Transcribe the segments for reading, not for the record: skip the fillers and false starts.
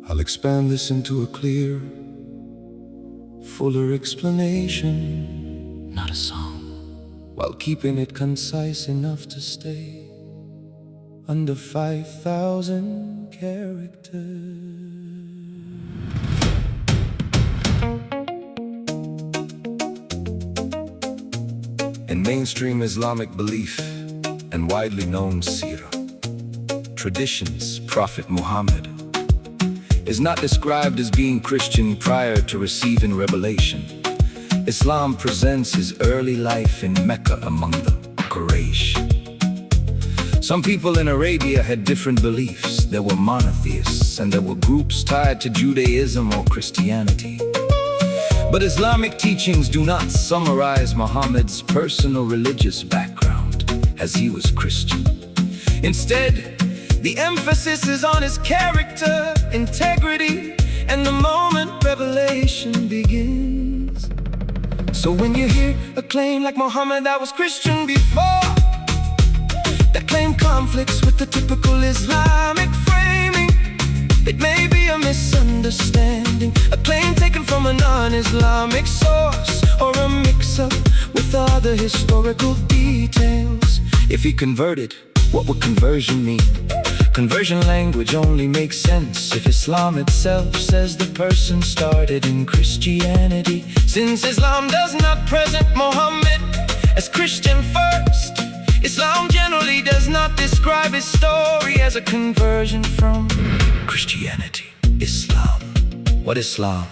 I'll expand this into a clear, fuller explanation, not a song, while keeping it concise enough to stay under 5,000 characters. In mainstream Islamic belief and widely known seerah traditions, Prophet Muhammad is not described as being Christian prior to receiving revelation. Islam presents his early life in Mecca among the Quraysh. Some people in Arabia had different beliefs. There were monotheists and there were groups tied to Judaism or Christianity. But Islamic teachings do not summarize Muhammad's personal religious background, as he was Christian. Instead, the emphasis is on his character, integrity, and the moment revelation begins. So when you hear a claim like Muhammad that was Christian before, that claim conflicts with the typical Islamic framing, it may be a misunderstanding, a claim taken from a non-Islamic source, or a mix-up with other historical details. If he converted, what would conversion mean? Conversion language only makes sense if Islam itself says the person started in Christianity. Since Islam does not present Muhammad as Christian first, Islam generally does not describe his story as a conversion from Christianity. Islam. What Islam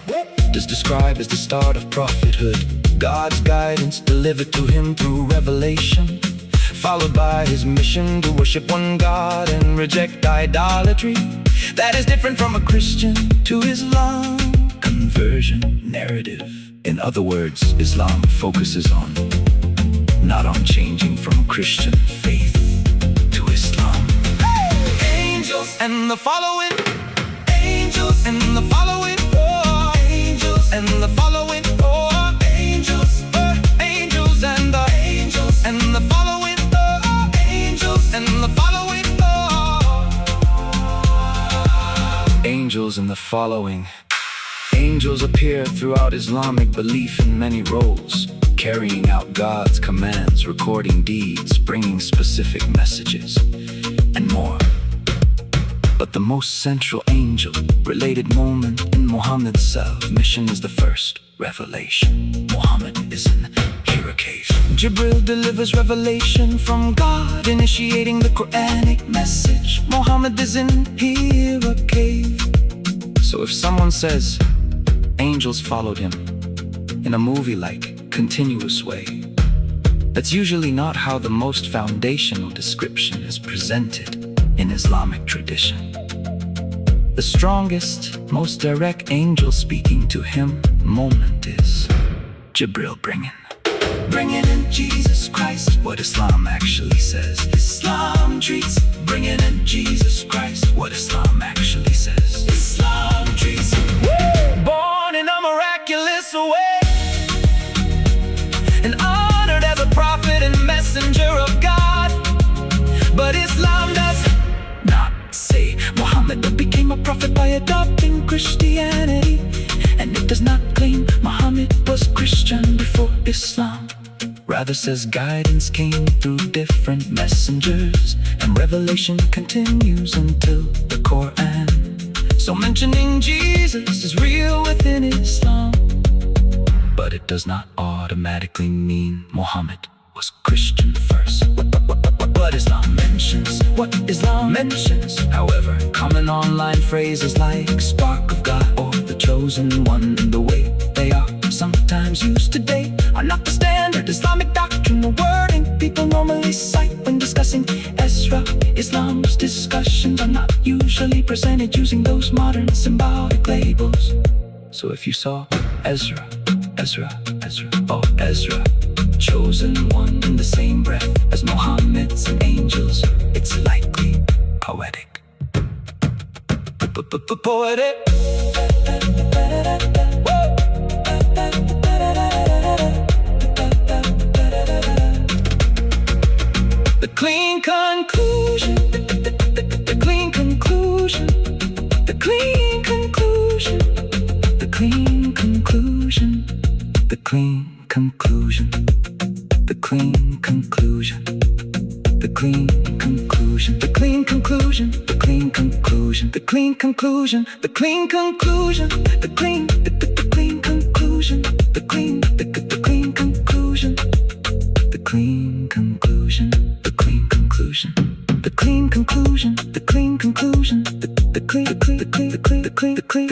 does describe as the start of prophethood, God's guidance delivered to him through revelation, followed by his mission to worship one God and reject idolatry. That is different from a Christian to Islam conversion narrative. In other words, Islam focuses on not on changing from Christian faith to Islam. Angels and the following, angels and the following, oh, angels and the following, oh, angels, angels and the angels and the following, oh, angels and the following, oh. Angels and the following. Angels appear throughout Islamic belief in many roles, carrying out God's commands, recording deeds, bringing specific messages, and more. But the most central angel-related moment in Muhammad's self-mission is the first revelation. Muhammad is in Hira cave. Jibril delivers revelation from God, initiating the Quranic message. Muhammad is in Hira cave. So if someone says angels followed him in a movie-like continuous way, that's usually not how the most foundational description is presented in Islamic tradition. The strongest, most direct angel speaking to him moment is Jibril bringing in Jesus Christ, what Islam actually says. Islam treats bringing in Jesus Christ, what Islam actually says. Islam treats born in a miraculous way and honored as a prophet and messenger of God. But Islam does not say Muhammad became a prophet by adopting Christianity, and it does not claim Muhammad was Christian before Islam. Rather says guidance came through different messengers, and revelation continues until the Quran. So mentioning Jesus is real within Islam, but it does not automatically mean Muhammad was Christian first. What Islam mentions, however, common online phrases like spark of God or the chosen one, the way they are sometimes used today, are not the standard Islamic doctrine or wording people normally cite when discussing Ezra. Islam's discussions are not usually presented using those modern symbolic labels. So if you saw Ezra, oh Ezra, chosen one in the same breath as Muhammad's and angels, it's likely poetic. Poetic. The clean conclusion, the clean conclusion, the clean conclusion. clean conclusion, the clean conclusion, the clean conclusion, the clean conclusion, the clean conclusion, the clean conclusion, the clean conclusion, the clean conclusion, the clean conclusion, the clean conclusion, the clean conclusion, the clean conclusion, the clean conclusion, the clean conclusion, the clean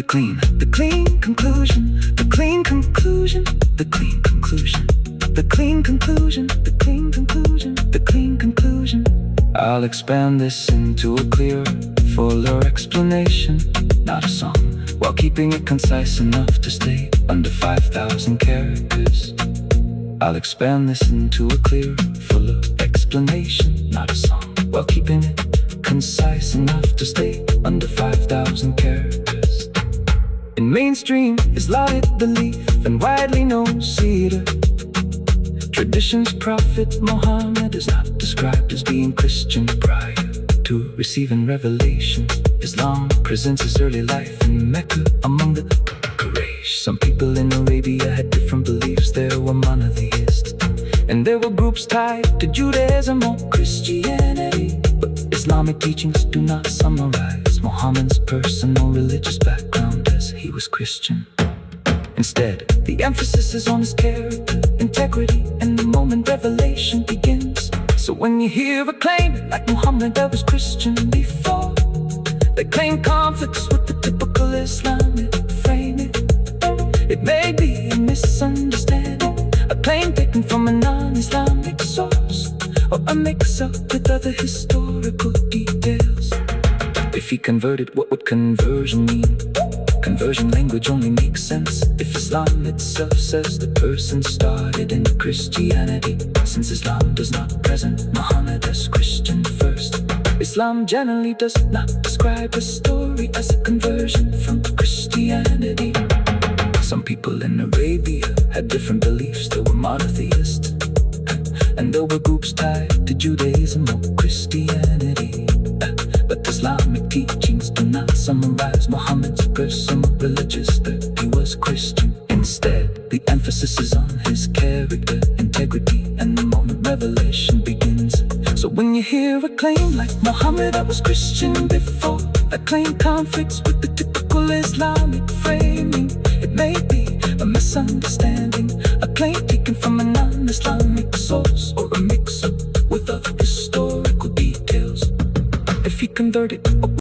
conclusion, the clean conclusion, the clean conclusion, the clean conclusion, the clean conclusion, the clean conclusion. I'll expand this into a clearer, fuller explanation, not a song, while keeping it concise enough to stay under 5,000 characters. I'll expand this into a clearer, fuller explanation, not a song, while keeping it concise enough to stay under 5,000 characters. In mainstream Islamic belief and widely known seerah traditions, Prophet Muhammad is not described as being Christian prior to receiving revelation. Islam presents his early life in Mecca among the Quraysh. Some people in Arabia had different beliefs. There were monotheists, and there were groups tied to Judaism or Christianity. But Islamic teachings do not summarize Muhammad's personal religious background as he was Christian. Instead, the emphasis is on his character, integrity, and the moment revelation begins. So when you hear a claim like Muhammad that was Christian before, they claim conflicts with the typical Islamic framing. It may be a misunderstanding, a claim taken from a non-Islamic source, or a mix-up with other historical details. If he converted, what would conversion mean? Conversion language only makes sense if Islam itself says the person started in Christianity. Since Islam does not present Muhammad as Christian first, Islam generally does not describe a story as a conversion from Christianity. Some people in Arabia had different beliefs. There were monotheists, and there were groups tied to Judaism or Christianity. But Islamic teachings do not summarize Muhammad's personal religious that he was Christian. Instead, the emphasis is on his character, integrity, and the moment revelation begins. So when you hear a claim like Muhammad that was Christian before, that claim conflicts with the typical Islamic framing. It may be a misunderstanding, a claim taken from a non-Islamic source, or a mix-up with other historical details. If he converted